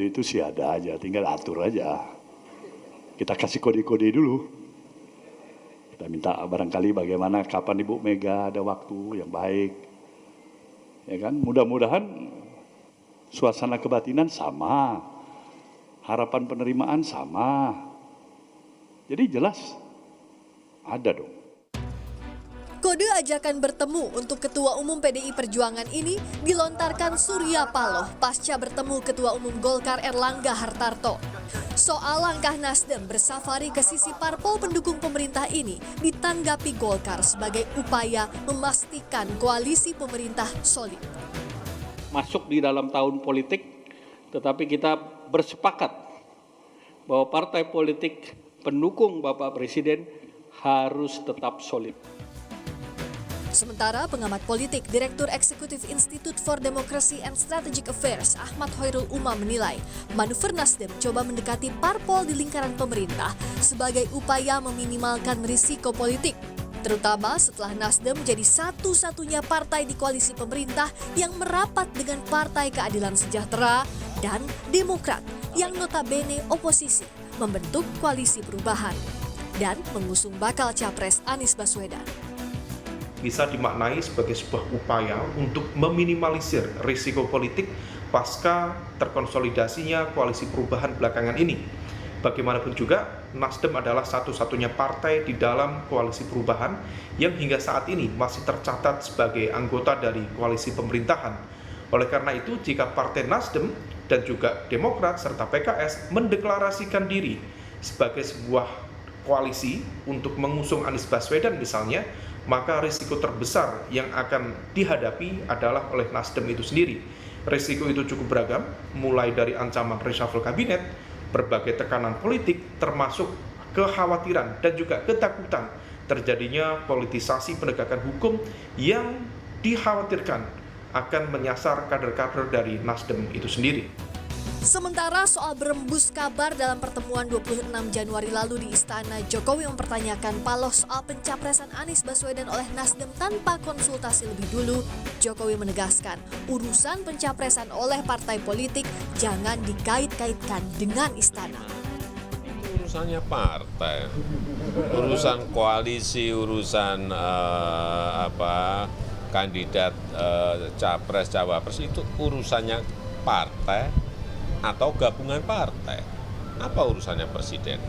itu sih ada aja, tinggal atur aja. Kita kasih kode-kode dulu. Kita minta barangkali bagaimana, kapan Ibu Mega ada waktu yang baik. Ya kan, mudah-mudahan suasana kebatinan sama, harapan penerimaan sama. Jadi jelas, ada dong. Kode ajakan bertemu untuk Ketua Umum PDI Perjuangan ini dilontarkan Surya Paloh pasca bertemu Ketua Umum Golkar Erlangga Hartarto. Soal langkah Nasdem bersafari ke sisi parpol pendukung pemerintah ini ditanggapi Golkar sebagai upaya memastikan koalisi pemerintah solid. Masuk di dalam tahun politik, tetapi kita bersepakat bahwa partai politik pendukung Bapak Presiden harus tetap solid. Sementara pengamat politik, Direktur Eksekutif Institute for Democracy and Strategic Affairs Ahmad Hoirul Umam menilai manuver Nasdem coba mendekati parpol di lingkaran pemerintah sebagai upaya meminimalkan risiko politik. Terutama setelah Nasdem menjadi satu-satunya partai di koalisi pemerintah yang merapat dengan Partai Keadilan Sejahtera dan Demokrat yang notabene oposisi membentuk koalisi perubahan dan mengusung bakal capres Anies Baswedan. Bisa dimaknai sebagai sebuah upaya untuk meminimalisir risiko politik pasca terkonsolidasinya koalisi perubahan belakangan ini. Bagaimanapun juga, Nasdem adalah satu-satunya partai di dalam koalisi perubahan yang hingga saat ini masih tercatat sebagai anggota dari koalisi pemerintahan. Oleh karena itu, jika Partai Nasdem dan juga Demokrat serta PKS mendeklarasikan diri sebagai sebuah koalisi untuk mengusung Anies Baswedan misalnya, maka risiko terbesar yang akan dihadapi adalah oleh Nasdem itu sendiri. Risiko itu cukup beragam, mulai dari ancaman reshuffle kabinet, berbagai tekanan politik, termasuk kekhawatiran dan juga ketakutan terjadinya politisasi penegakan hukum yang dikhawatirkan akan menyasar kader-kader dari Nasdem itu sendiri. Sementara soal berembus kabar dalam pertemuan 26 Januari lalu di Istana, Jokowi mempertanyakan Paloh soal pencapresan Anies Baswedan oleh Nasdem tanpa konsultasi lebih dulu. Jokowi menegaskan urusan pencapresan oleh partai politik jangan dikait-kaitkan dengan Istana. Urusannya partai, urusan koalisi, urusan kandidat capres cawapres itu urusannya partai atau gabungan partai. Apa urusannya presiden?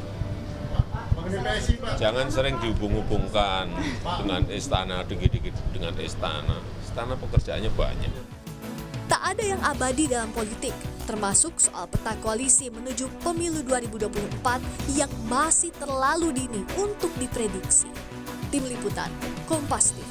Jangan sering dihubung-hubungkan dengan istana, dikit-dikit dengan istana. Istana pekerjaannya banyak. Tak ada yang abadi dalam politik, termasuk soal peta koalisi menuju pemilu 2024 yang masih terlalu dini untuk diprediksi. Tim Liputan, Kompas TV.